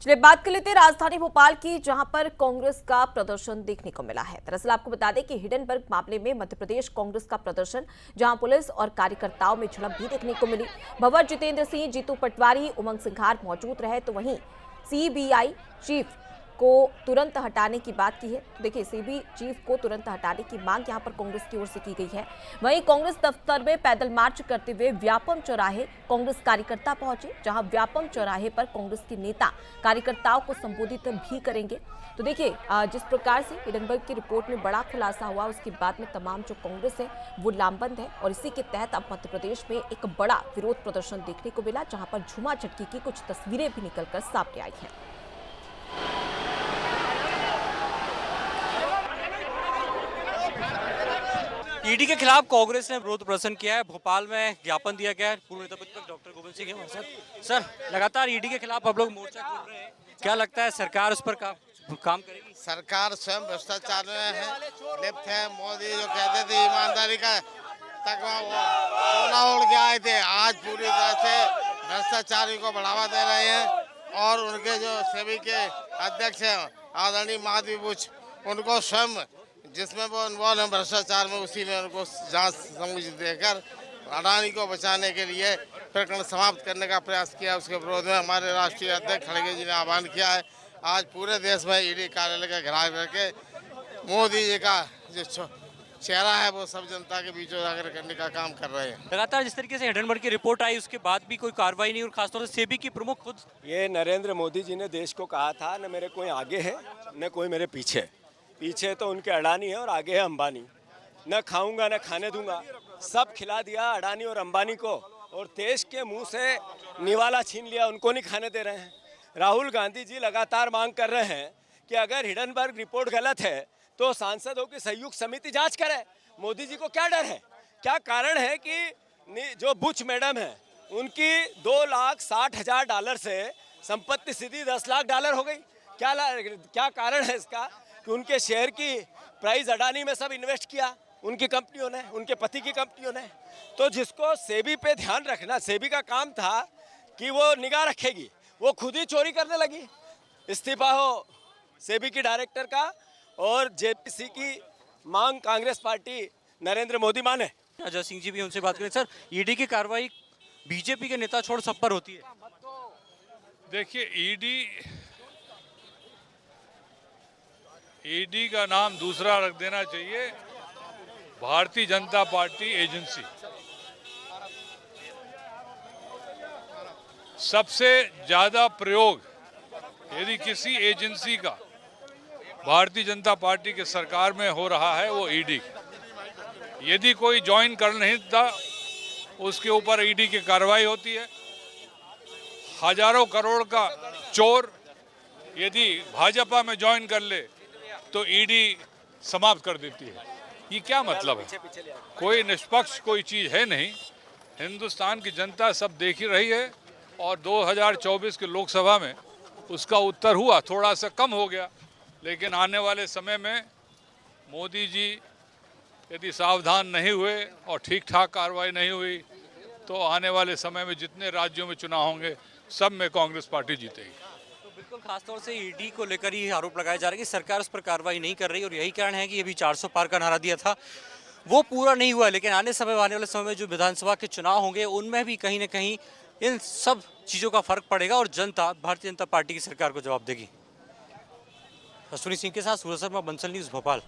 चलिए बात कर लेते हैं राजधानी भोपाल की, जहां पर कांग्रेस का प्रदर्शन देखने को मिला है। दरअसल आपको बता दें कि हिडनबर्ग मामले में मध्य प्रदेश कांग्रेस का प्रदर्शन, जहां पुलिस और कार्यकर्ताओं में झड़प भी देखने को मिली। भंवर जितेंद्र सिंह, जीतू पटवारी, उमंग सिंघार मौजूद रहे, तो वहीं सीबीआई चीफ को तुरंत हटाने की बात की है। देखिए, सीबी चीफ को तुरंत हटाने की मांग यहां पर कांग्रेस की ओर से की गई है। वहीं कांग्रेस दफ्तर में पैदल मार्च करते हुए व्यापम चौराहे कांग्रेस कार्यकर्ता पहुंचे, जहां व्यापम चौराहे पर कांग्रेस के नेता कार्यकर्ताओं को संबोधित भी करेंगे। तो देखिए, जिस प्रकार से हिडनबर्ग की रिपोर्ट में बड़ा खुलासा हुआ, उसके बाद में तमाम जो कांग्रेस है वो लामबंद है, और इसी के तहत अब मध्य प्रदेश में एक बड़ा विरोध प्रदर्शन देखने को मिला, जहां पर झूमा झटकी की कुछ तस्वीरें भी निकलकर सामने आई हैं। ईडी के खिलाफ कांग्रेस ने विरोध प्रदर्शन किया है। भोपाल में ज्ञापन दिया गया है। पूर्व नेता प्रतिपक्ष डॉक्टर गोविंद सिंह हैं सर, लगातार ईडी के खिलाफ आप लोग मोर्चा खोल रहे हैं, क्या लगता है सरकार उस पर काम करेगी? सरकार स्वयं भ्रष्टाचार में है, लिप्त है। मोदी जो कहते थे ईमानदारी का तकवा, वो सोना ओढ़ के आए थे, आज पूरी तरह से भ्रष्टाचारी को बढ़ावा दे रहे हैं। और उनके जो सेबी के अध्यक्ष हैं आदरणीय माधवी बुच, उनको स्वयं जिसमें वो इन्वॉल्व है भ्रष्टाचार में, उसी में उनको जांच समझ देकर अडानी को बचाने के लिए प्रकरण समाप्त करने का प्रयास किया। उसके विरोध में हमारे राष्ट्रीय अध्यक्ष खड़गे जी ने आह्वान किया है। आज पूरे देश में ईडी कार्यालय का घेराव करके मोदी जी का जो चेहरा है वो सब जनता के बीच उजागर करने का काम कर रहे हैं। लगातार जिस तरीके से हिडनबर्ग की रिपोर्ट आई, उसके बाद भी कोई कार्रवाई नहीं, और खासतौर से सेबी की प्रमुख खुद ये नरेंद्र मोदी जी ने देश को कहा था, न मेरे कोई आगे है न कोई मेरे पीछे। पीछे तो उनके अडानी है और आगे है अंबानी। न खाऊंगा न खाने दूंगा, सब खिला दिया अडानी और अंबानी को, और देश के मुंह से निवाला छीन लिया, उनको नहीं खाने दे रहे हैं। राहुल गांधी जी लगातार मांग कर रहे हैं कि अगर हिडनबर्ग रिपोर्ट गलत है तो सांसदों की संयुक्त समिति जांच करे। मोदी जी को क्या डर है? क्या कारण है कि जो बुच मैडम है उनकी $2,60,000 से संपत्ति सीधी $10 लाख हो गई? क्या कारण है इसका कि उनके शेयर की प्राइस अडानी में सब इन्वेस्ट किया उनकी कंपनियों ने, उनके पति की कंपनियों ने। तो जिसको सेबी पे ध्यान रखना, सेबी का काम था कि वो निगाह रखेगी, वो खुद ही चोरी करने लगी। इस्तीफा हो सेबी की डायरेक्टर का, और जेपीसी की मांग कांग्रेस पार्टी नरेंद्र मोदी माने। अजय सिंह जी भी, उनसे बात करें। सर, ईडी की कार्रवाई बीजेपी के नेता छोड़ सब पर होती है। देखिए, ईडी का नाम दूसरा रख देना चाहिए, भारतीय जनता पार्टी एजेंसी। सबसे ज्यादा प्रयोग यदि किसी एजेंसी का भारतीय जनता पार्टी के सरकार में हो रहा है वो ईडी। यदि कोई ज्वाइन कर नहीं था, उसके ऊपर ईडी की कार्रवाई होती है। हजारों करोड़ का चोर यदि भाजपा में ज्वाइन कर ले तो ईडी समाप्त कर देती है। ये क्या मतलब है? कोई निष्पक्ष कोई चीज है नहीं। हिंदुस्तान की जनता सब देख ही रही है, और 2024 के लोकसभा में उसका उत्तर हुआ, थोड़ा सा कम हो गया, लेकिन आने वाले समय में मोदी जी यदि सावधान नहीं हुए और ठीक ठाक कार्रवाई नहीं हुई तो आने वाले समय में जितने राज्यों में चुनाव होंगे सब में कांग्रेस पार्टी जीतेगी। तो बिल्कुल, खासतौर से ईडी को लेकर ही आरोप लगाया जा रहा है कि सरकार उस पर कार्रवाई नहीं कर रही, और यही कारण है कि अभी 400 पार का नारा दिया था वो पूरा नहीं हुआ। लेकिन आने वाले समय में जो विधानसभा के चुनाव होंगे उनमें भी कहीं ना कहीं इन सब चीज़ों का फर्क पड़ेगा, और जनता भारतीय जनता पार्टी की सरकार को जवाब देगी। अश्विनी सिंह के साथ सूरज शर्मा, बंसल न्यूज़, भोपाल।